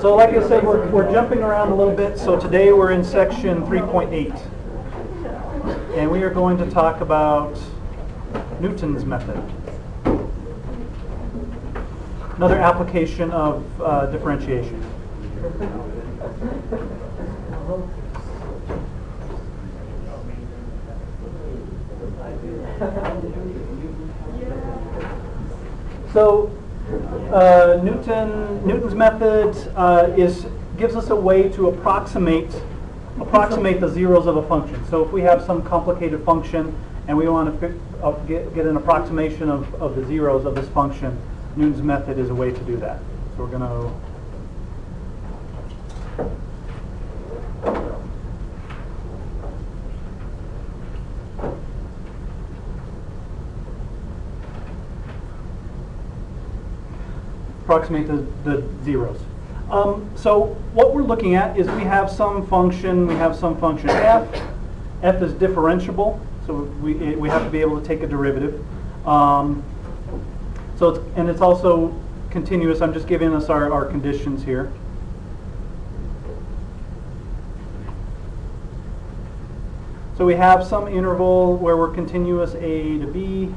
So like I said, we're jumping around a little bit. So today we're in section 3.8. And we are going to talk about Newton's method. Another application of differentiation. So Newton's method gives us a way to approximate the zeros of a function. So if we have some complicated function and we want to get an approximation of the zeros of this function, Newton's method is a way to do that. So we're going to approximate the zeros. So what we're looking at is we have some function f. F is differentiable, so we have to be able to take a derivative. It's also continuous. I'm just giving us our conditions here. So we have some interval where we're continuous a to b.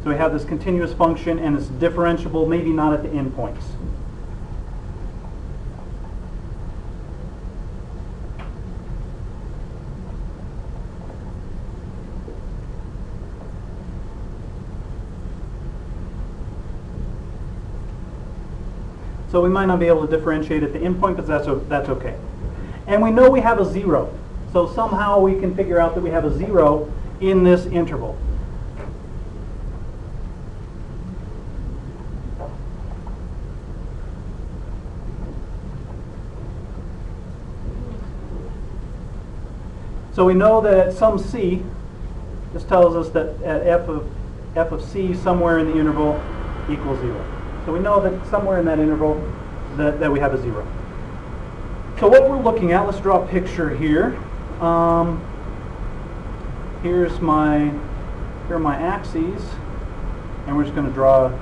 So we have this continuous function and it's differentiable, maybe not at the endpoints. So we might not be able to differentiate at the endpoint, but that's okay. And we know we have a zero. So somehow we can figure out that we have a zero in this interval. So we know that at some c, this tells us that at f of c somewhere in the interval equals 0. So we know that somewhere in that interval that we have a 0. So what we're looking at, let's draw a picture here. Here are my axes, and we're just going to draw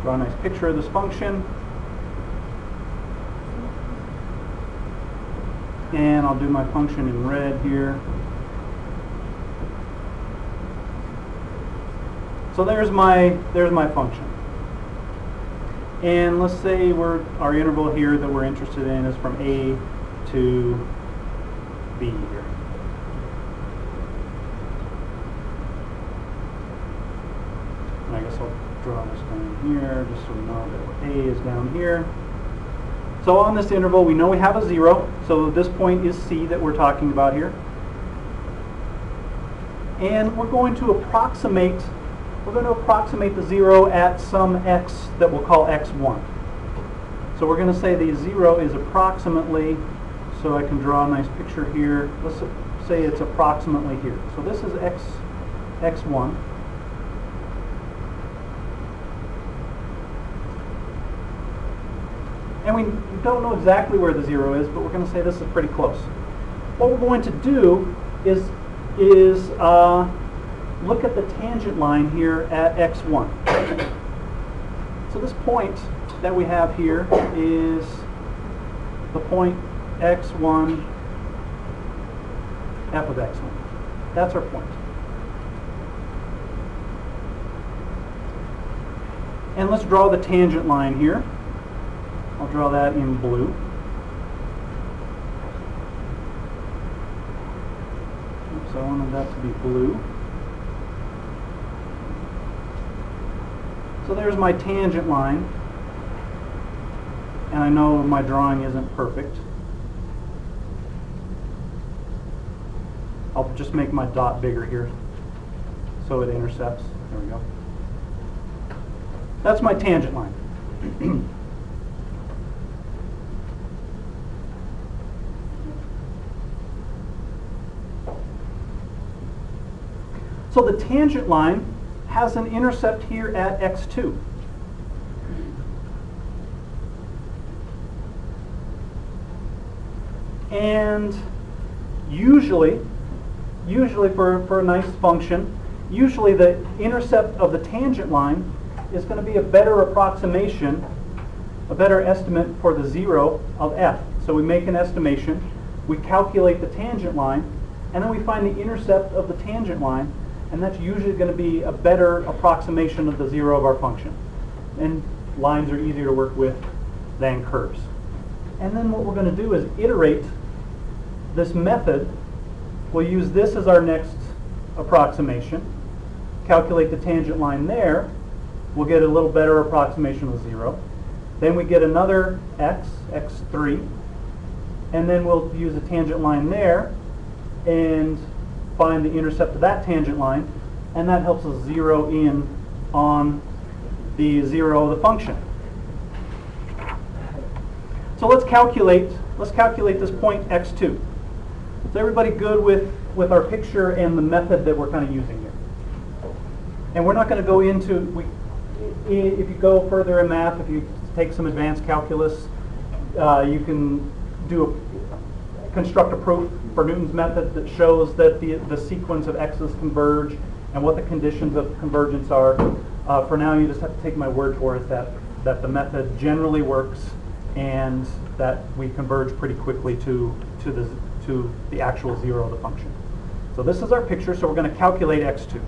a nice picture of this function. And I'll do my function in red here. So there's my function. And let's say our interval here that we're interested in is from A to B here. And I guess I'll draw this down here just so we know that A is down here. So on this interval, we know we have a 0. So this point is C that we're talking about here. And we're going to approximate the 0 at some x that we'll call x1. So we're going to say the 0 is approximately, so I can draw a nice picture here. Let's say it's approximately here. So this is x1. And we don't know exactly where the 0 is, but we're going to say this is pretty close. What we're going to do is look at the tangent line here at x1. So this point that we have here is the point x1 f of x1. That's our point. And let's draw the tangent line here. I'll draw that in blue. So I wanted that to be blue. So there's my tangent line. And I know my drawing isn't perfect. I'll just make my dot bigger here so it intercepts. There we go. That's my tangent line. So the tangent line has an intercept here at x2. And usually for a nice function, usually the intercept of the tangent line is going to be a better approximation a better estimate for the 0 of f. So we make an estimation, we calculate the tangent line, and then we find the intercept of the tangent line, and that's usually going to be a better approximation of the 0 of our function. And lines are easier to work with than curves. And then what we're going to do is iterate this method. We'll use this as our next approximation, calculate the tangent line there, we'll get a little better approximation of 0. Then we get another x, x3, and then we'll use a tangent line there and find the intercept of that tangent line, and that helps us zero in on the 0 of the function. So let's calculate this point x2. Is everybody good with our picture and the method that we're kind of using here? And we're not going to go into, if you go further in math, if you take some advanced calculus, you can construct a proof for Newton's method that shows that the sequence of x's converge and what the conditions of convergence are. For now, you just have to take my word for it that the method generally works and that we converge pretty quickly to the actual 0 of the function. So this is our picture, so we're going to calculate x2.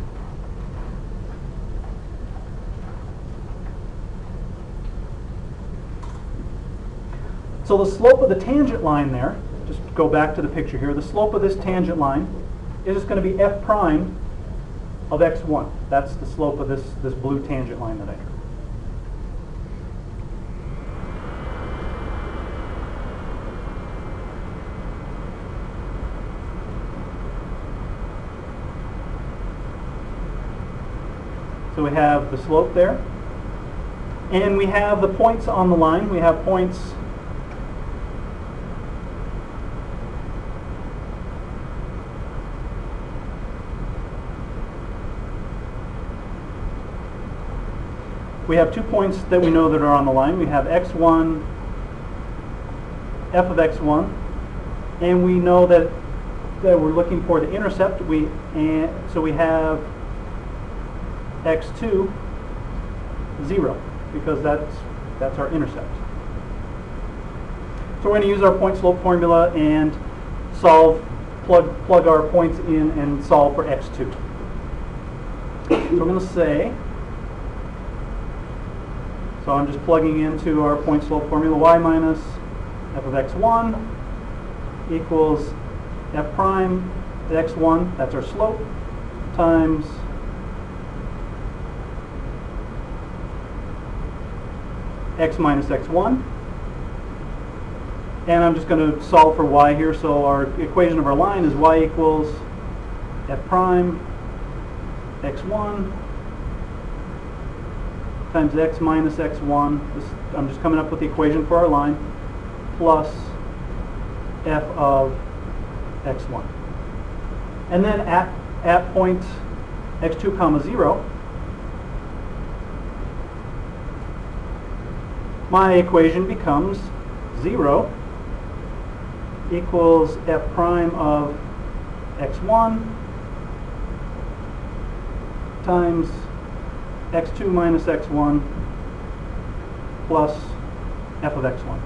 So the slope of the tangent line there, just go back to the picture here, the slope of this tangent line is just going to be f prime of x1. That's the slope of this blue tangent line that I drew. So we have the slope there, and we have the points on the line. We have points we have 2 points that we know that are on the line. We have x1, f of x1, and we know that we're looking for the intercept. So we have x2, 0, because that's our intercept. So we're going to use our point slope formula and plug our points in and solve for x2. So we're going to say, so I'm just plugging into our point slope formula, y minus f of x1 equals f prime at x1, that's our slope, times x minus x1. And I'm just going to solve for y here, so our equation of our line is y equals f prime x1 times x minus x1. I'm just coming up with the equation for our line, plus f of x1. And then at point x2 comma 0, my equation becomes 0 equals f prime of x1 times x2 minus x1 plus f of x1.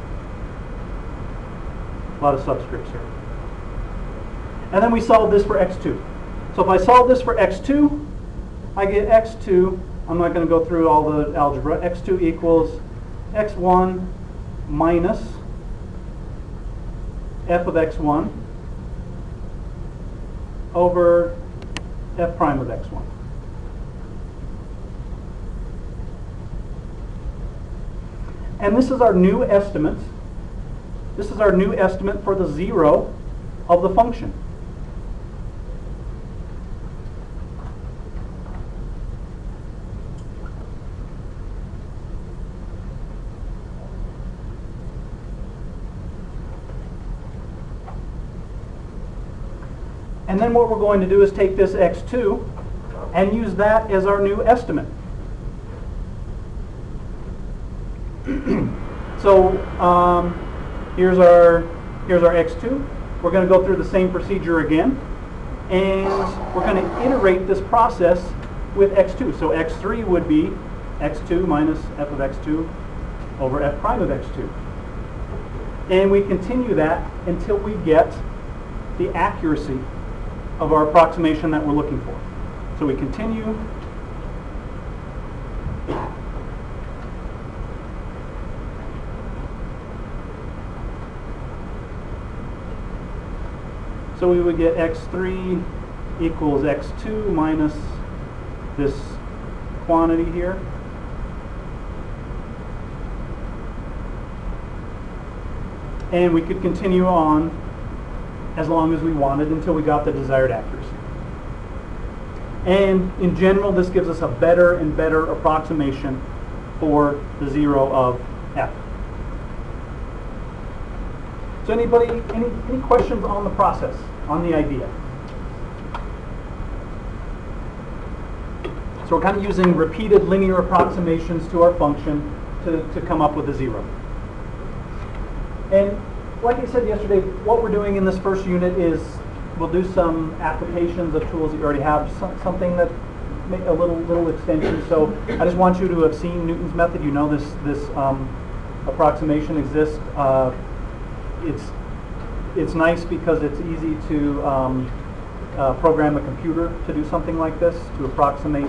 A lot of subscripts here. And then we solve this for x2. So if I solve this for x2, I get x2, I'm not going to go through all the algebra, x2 equals x1 minus f of x1 over f prime of x1. And this is our new estimate. This is our new estimate for the 0 of the function. And then what we're going to do is take this x2 and use that as our new estimate. So here's our x2. We're going to go through the same procedure again, and we're going to iterate this process with x2. So x3 would be x2 minus f of x2 over f prime of x2. And we continue that until we get the accuracy of our approximation that we're looking for. So we continue. So we would get x3 equals x2 minus this quantity here. And we could continue on as long as we wanted until we got the desired accuracy. And in general, this gives us a better and better approximation for the 0 of f. So anybody, any questions on the process, on the idea? So we're kind of using repeated linear approximations to our function to come up with a 0. And like I said yesterday, what we're doing in this first unit is we'll do some applications of tools that you already have, something that a little extension. So I just want you to have seen Newton's method. You know this approximation exists. It's nice because it's easy to program a computer to do something like this, to approximate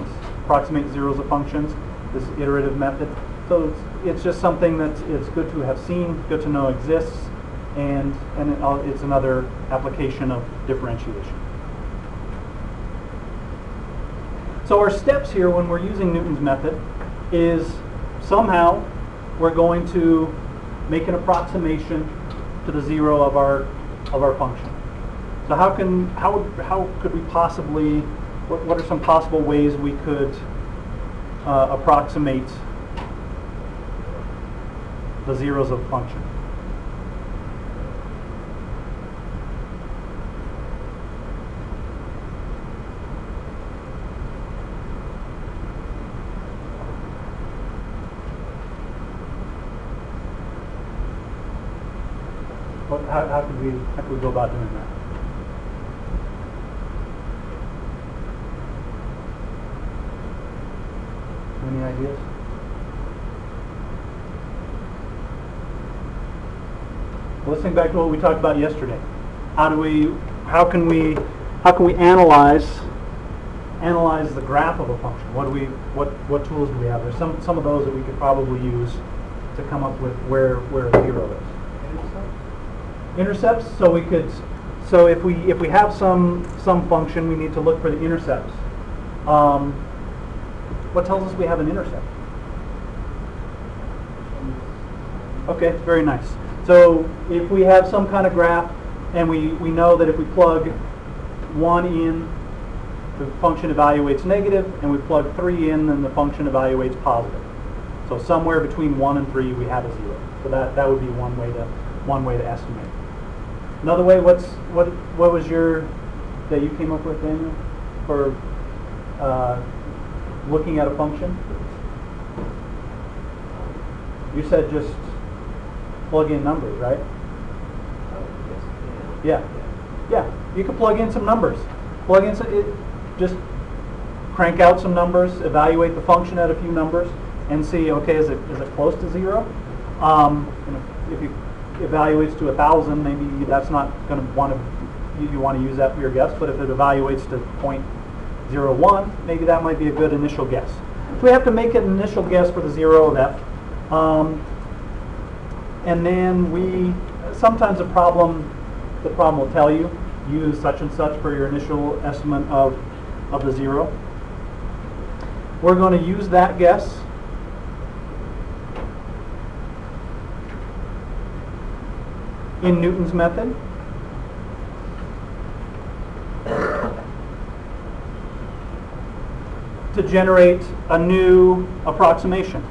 zeros of functions, this iterative method. So it's just something that it's good to have seen, good to know exists, and it's another application of differentiation. So our steps here when we're using Newton's method is somehow we're going to make an approximation to the 0 of our function. So how could we possibly, what are some possible ways we could approximate the zeros of a function? How could we go about doing that? Any ideas? Well, let's think back to what we talked about yesterday. How can we analyze the graph of a function? What tools do we have? There's some of those that we could probably use to come up with where a 0 is. Intercepts. So if we have some function, we need to look for the intercepts. What tells us we have an intercept? Okay, very nice. So if we have some kind of graph, and we know that if we plug 1 in, the function evaluates negative, and we plug 3 in, then the function evaluates positive. So somewhere between 1 and 3, we have a 0. So that would be one way to estimate. Another way, what was your that you came up with, Daniel, for looking at a function? You said just plug in numbers, right? Yeah. You can plug in some numbers. Just crank out some numbers, evaluate the function at a few numbers, and see, okay, is it close to 0? If you evaluates to 1,000, maybe that's not going to you want to use that for your guess. But if it evaluates to 0.01, maybe that might be a good initial guess. So we have to make an initial guess for the 0 of f. And then sometimes the problem will tell you, use such and such for your initial estimate of the 0. We're going to use that guess in Newton's method. To generate a new approximation.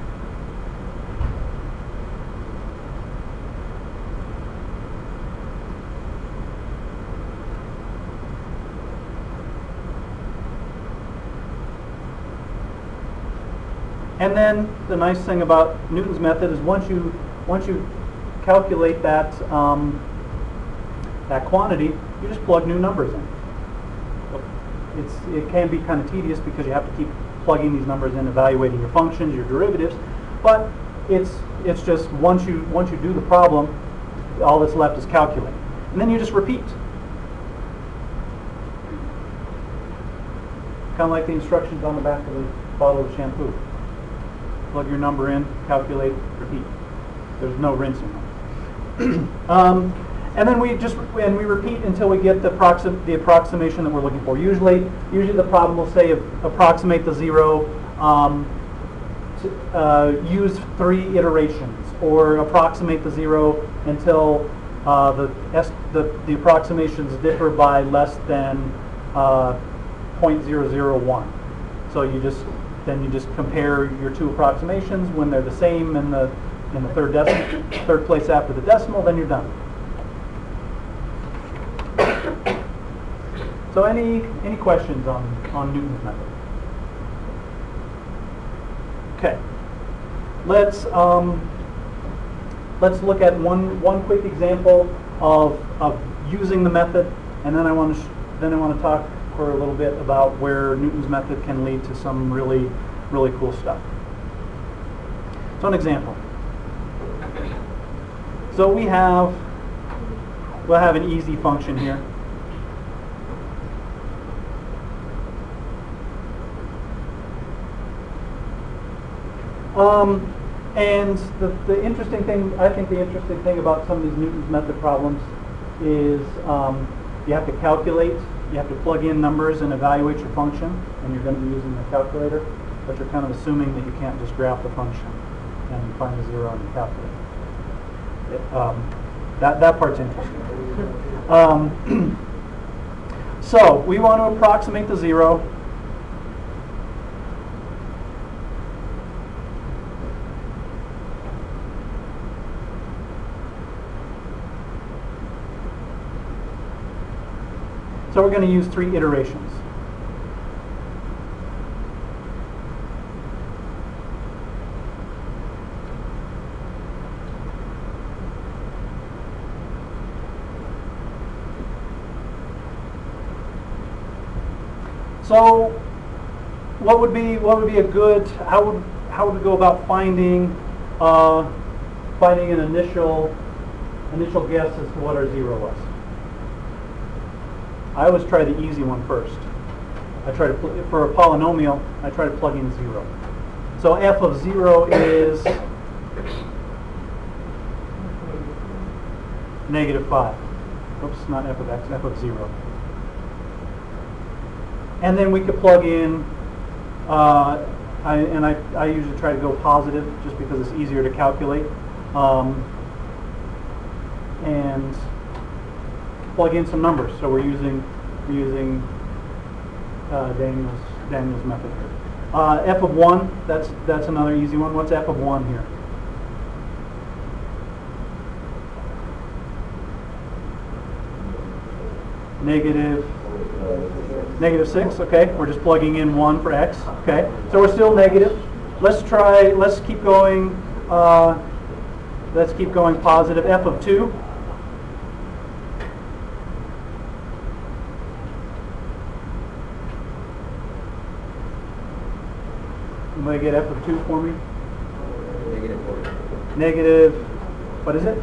And then the nice thing about Newton's method is once you calculate that quantity, you just plug new numbers in. It can be kind of tedious because you have to keep plugging these numbers in, evaluating your functions, your derivatives. But it's just once you do the problem, all that's left is calculate, and then you just repeat. Kind of like the instructions on the back of the bottle of shampoo. Plug your number in, calculate, repeat. There's no rinsing. And then we repeat until we get the approximation that we're looking for. Usually the problem will say approximate the zero, use 3 iterations, or approximate the zero until the approximations differ by less than 0.001. So you just compare your 2 approximations. When they're the same in the third place after the decimal, then you're done. So any questions on Newton's method? Okay. Let's look at one quick example of using the method, and then I want to talk for a little bit about where Newton's method can lead to some really cool stuff. So an example. So we'll have an easy function here. And the interesting thing, I think the interesting thing about some of these Newton's method problems is you have to calculate, you have to plug in numbers and evaluate your function, and you're going to be using a calculator, but you're kind of assuming that you can't just graph the function and find the zero and calculate. That part's interesting. So we want to approximate the zero. So we're going to use 3 iterations. So what would be a good, how would we go about finding an initial guess as to what our zero was? I always try the easy one first. For a polynomial, I try to plug in 0. So f of 0 is -5. Oops, not f of x, f of 0. And then we could plug in, I usually try to go positive just because it's easier to calculate. And plug in some numbers. So we're using Daniel's method here. F of 1, that's another easy one. What's f of 1 here? -6. Okay, we're just plugging in 1 for x. Okay, so we're still negative. Let's keep going. Let's keep going positive. F of 2. Somebody get f of 2 for me? Negative, what is it?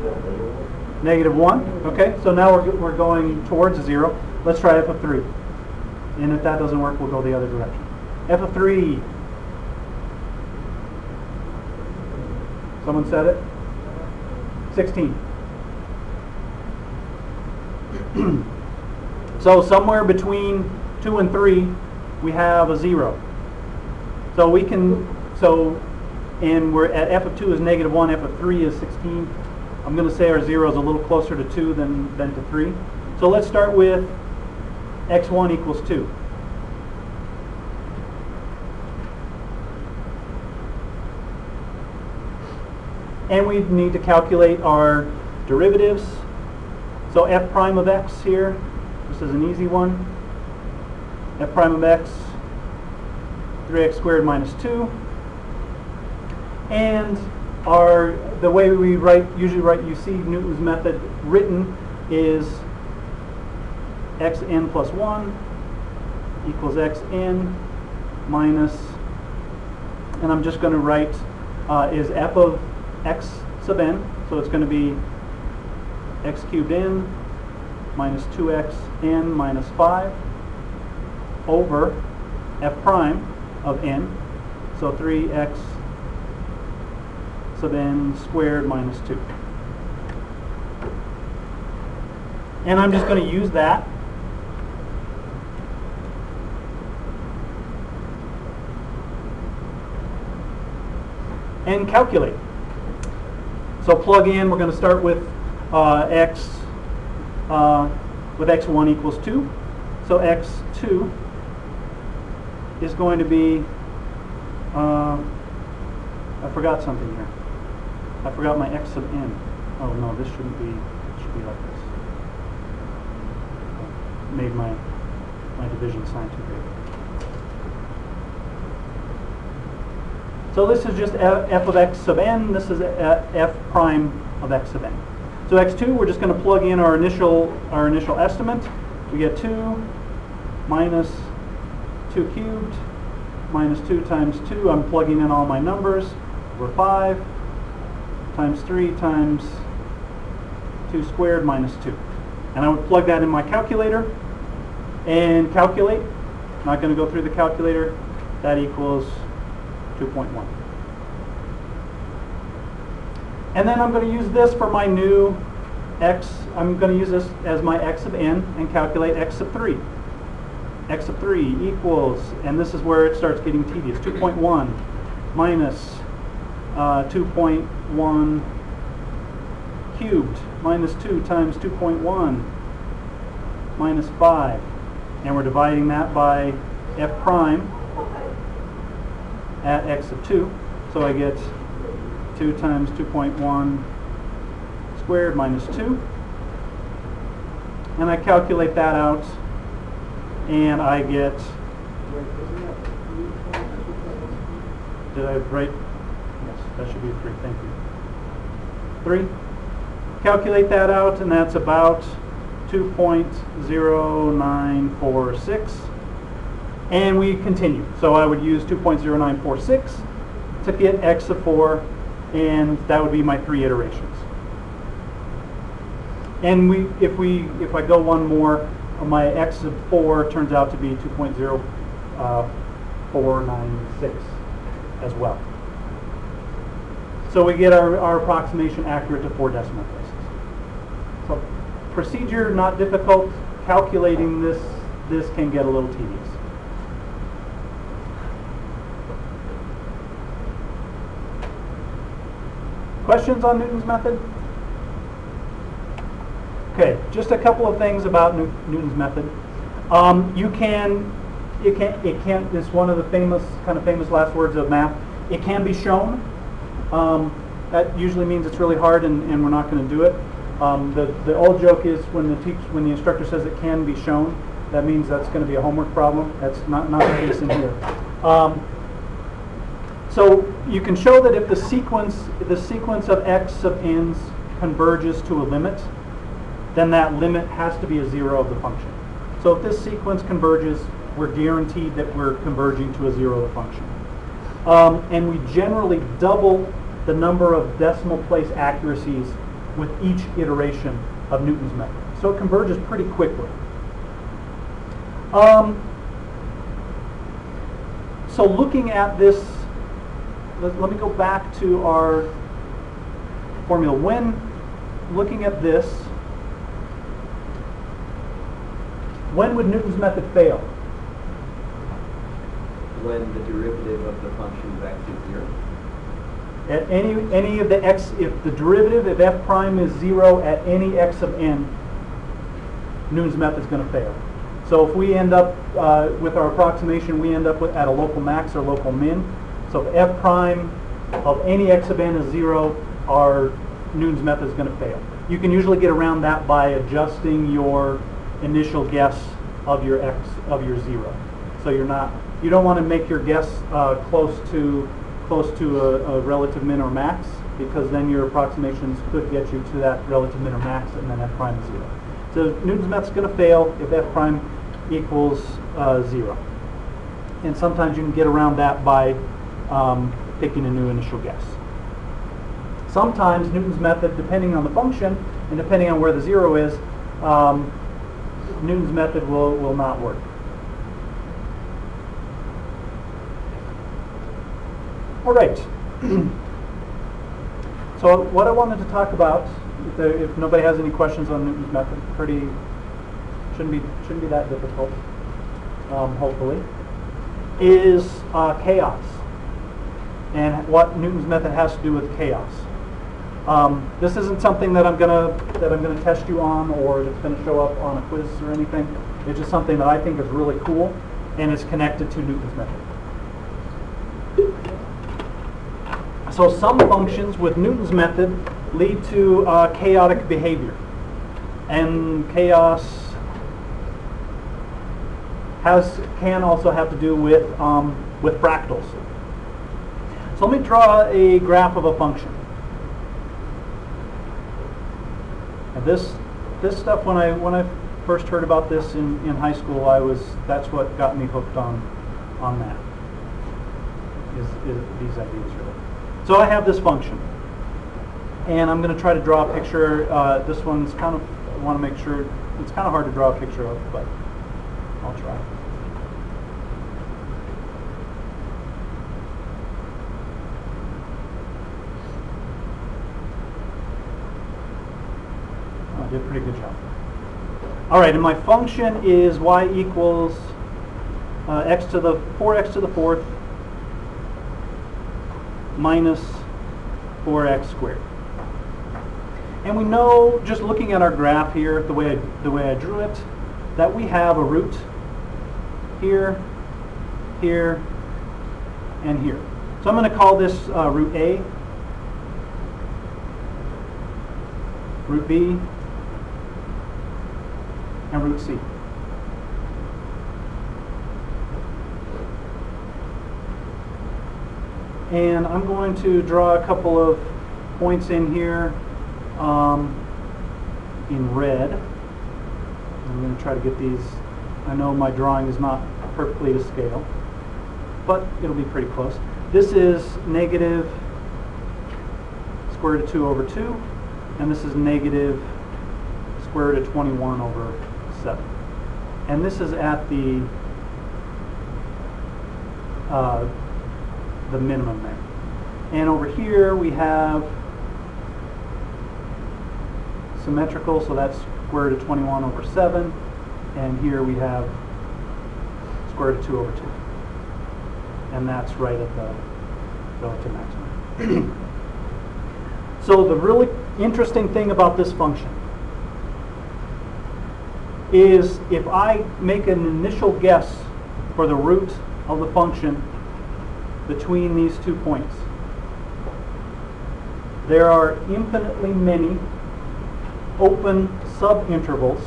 -1. Okay, so now we're going towards 0. Let's try f of 3. And if that doesn't work, we'll go the other direction. F of 3. Someone said it? 16. So somewhere between 2 and 3, we have a 0. So and we're at f of 2 is -1, f of 3 is 16. I'm going to say our 0 is a little closer to 2 than to 3. So let's start with x1 equals 2. And we need to calculate our derivatives. So f prime of x here, this is an easy one. F prime of x, 3x squared minus 2. And the way we usually write, you see Newton's method written is xn plus 1 equals xn minus, and I'm just going to write is f of x sub n, so it's going to be x cubed n minus 2x n minus 5 over f prime of n, so 3x sub n squared minus 2. And I'm just going to use that and calculate. So plug in, we're going to start with x with x1 equals 2. So x2 is going to be, I forgot something here. I forgot my x sub n. Oh no, this shouldn't be, it should be like this. Made my division sign too big. So this is just f of x sub n. This is f prime of x sub n. So x2, we're just going to plug in our initial estimate. We get 2 minus 2 cubed minus 2 times 2. I'm plugging in all my numbers. Over 5 times 3 times 2 squared minus 2. And I would plug that in my calculator and calculate. Not going to go through the calculator. That equals 2.1. And then I'm going to use this for my new x. I'm going to use this as my x sub n and calculate x sub 3. X sub 3 equals, and this is where it starts getting tedious, 2.1 minus 2.1 cubed minus 2 times 2.1 minus 5. And we're dividing that by f prime at x sub 2. So I get 2 times 2.1 squared minus 2. And I calculate that out, and I get, did I write? Yes, that should be 3, thank you. 3. Calculate that out, and that's about 2.0946. And we continue. So I would use 2.0946 to get x sub 4, and that would be my 3 iterations. And if I go one more, my x sub 4 turns out to be 2.0496 as well. So we get our approximation accurate to 4 decimal places. So procedure not difficult. Calculating this can get a little tedious. Questions on Newton's method? Okay, just a couple of things about Newton's method. It's one of the famous last words of math. It can be shown. That usually means it's really hard and we're not going to do it. The old joke is when the instructor says it can be shown, that means that's going to be a homework problem. That's not the case in here. So you can show that if the sequence of x sub n's converges to a limit, then that limit has to be a 0 of the function. So if this sequence converges, we're guaranteed that we're converging to a 0 of the function. And we generally double the number of decimal place accuracies with each iteration of Newton's method. So it converges pretty quickly. So looking at this, let me go back to our formula. When looking at this, when would Newton's method fail? When the derivative of the function is actually 0. At any of the x, if the derivative of f prime is 0 at any x of n, Newton's method is going to fail. So if we end up with our approximation, we end up at a local max or local min. So if f prime of any x of n is 0, our Newton's method is going to fail. You can usually get around that by adjusting your initial guess of your x of your 0. So you don't want to make your guess close to a relative min or max, because then your approximations could get you to that relative min or max, and then f prime is 0. So Newton's method is going to fail if f prime equals 0. And sometimes you can get around that by picking a new initial guess. sometimes Newton's method, depending on the function and depending on where the 0 is, Newton's method will not work. All right. So what I wanted to talk about, if nobody has any questions on Newton's method, shouldn't be that difficult, hopefully, is chaos and what Newton's method has to do with chaos. This isn't something that I'm gonna test you on, or that's gonna show up on a quiz or anything. It's just something that I think is really cool and is connected to Newton's method. So some functions with Newton's method lead to chaotic behavior, and chaos can also have to do with fractals. So let me draw a graph of a function. Now this stuff, when I first heard about this in high school, that's what got me hooked on that. Is these ideas really. So I have this function, and I'm going to try to draw a picture. This one's I want to make sure, it's kind of hard to draw a picture of, but I'll try. Oh, I did a pretty good job. All right, and my function is y equals 4x to the 4th minus 4x squared. And we know, just looking at our graph here, the way I drew it, that we have a root here, here, and here. So I'm going to call this root A, root B, and root C. And I'm going to draw a couple of points in here in red. I'm going to try to get these. I know my drawing is not perfectly to scale, but it'll be pretty close. This is negative square root of 2 over 2, and this is negative square root of 21 over 7. And this is at the minimum there. And over here we have symmetrical, so that's square root of 21 over 7. And here we have square root of 2 over 2. And that's right at the relative maximum. So the really interesting thing about this function is if I make an initial guess for the root of the function between these 2 points, there are infinitely many open subintervals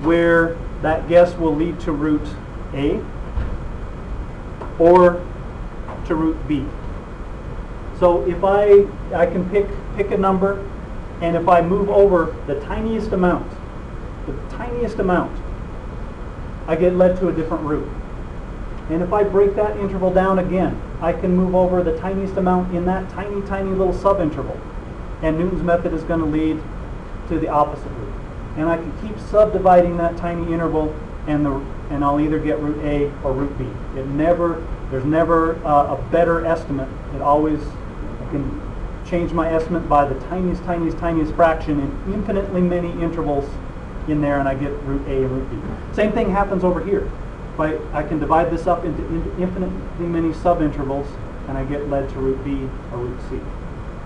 where that guess will lead to root A or to root B. So if I can pick a number, and if I move over the tiniest amount, I get led to a different root. And if I break that interval down again, I can move over the tiniest amount in that tiny, tiny little subinterval. And Newton's method is going to lead to the opposite root. And I can keep subdividing that tiny interval, and I'll either get root A or root B. There's never a better estimate. I can change my estimate by the tiniest, tiniest, tiniest fraction in infinitely many intervals in there, and I get root A and root B. Same thing happens over here. I can divide this up into infinitely many subintervals, and I get led to root B or root C.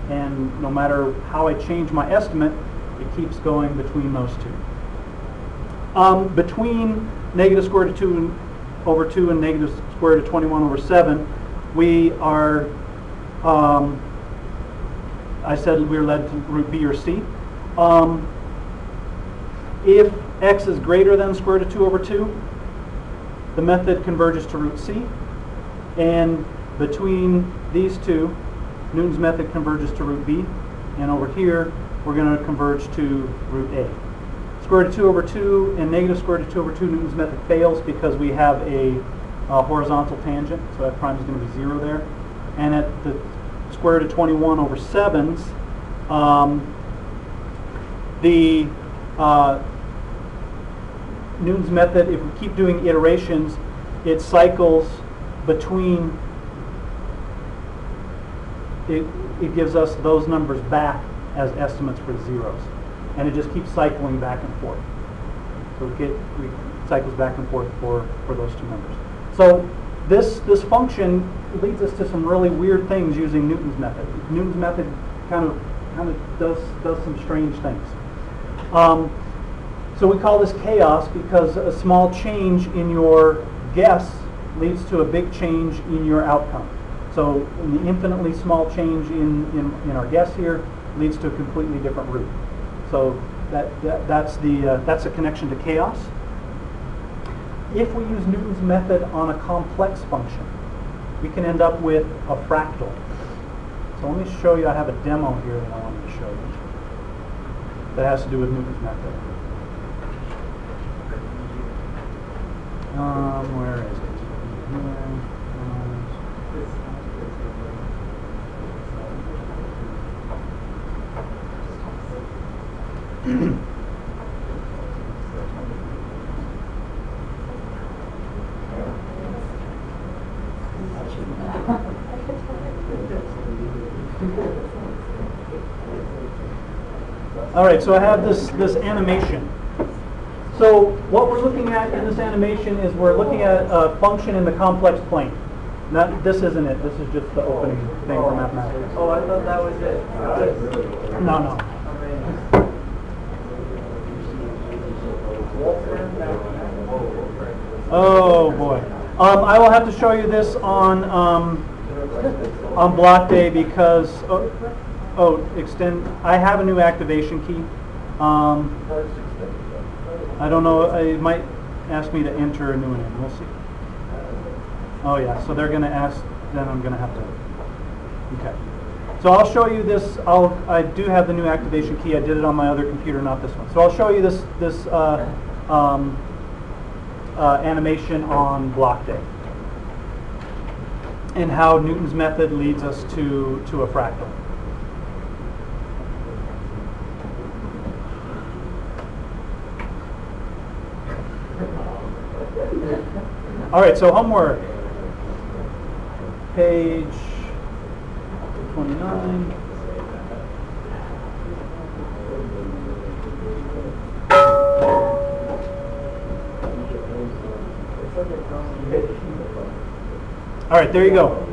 And no matter how I change my estimate, it keeps going between those two. Between negative square root of 2 over 2 and negative square root of 21 over 7, we are, I said we were led to root B or C. If x is greater than square root of 2 over 2, the method converges to root C. And between these two, Newton's method converges to root B. And over here, we're going to converge to root A. Square root of 2 over 2 and negative square root of 2 over 2, Newton's method fails because we have a horizontal tangent, so f prime is going to be 0 there. And at the square root of 21 over 7s. The Newton's method, if we keep doing iterations, it cycles between, it gives us those numbers back as estimates for the zeros. And it just keeps cycling back and forth. So it cycles back and forth for those two numbers. So this function leads us to some really weird things using Newton's method. Newton's method kind of does some strange things. So we call this chaos because a small change in your guess leads to a big change in your outcome. So the infinitely small change in our guess here leads to a completely different root. So that's a connection to chaos. If we use Newton's method on a complex function, we can end up with a fractal. So let me show you, I have a demo here that I wanted to show you that has to do with Newton's method. Where is it? All right, so I have this animation. So what we're looking at in this animation is we're looking at a function in the complex plane. This isn't it. This is just the opening thing for mathematics. Oh, I thought that was it. No. Oh boy. I will have to show you this on block day because extend. I have a new activation key. I don't know. It might ask me to enter a new one in. We'll see. Oh yeah. So they're going to ask. Then I'm going to have to. Okay. So I'll show you this. I do have the new activation key. I did it on my other computer, not this one. So I'll show you this animation on block day and how Newton's method leads us to a fractal. All right, so homework. Page 29. All right, there you go.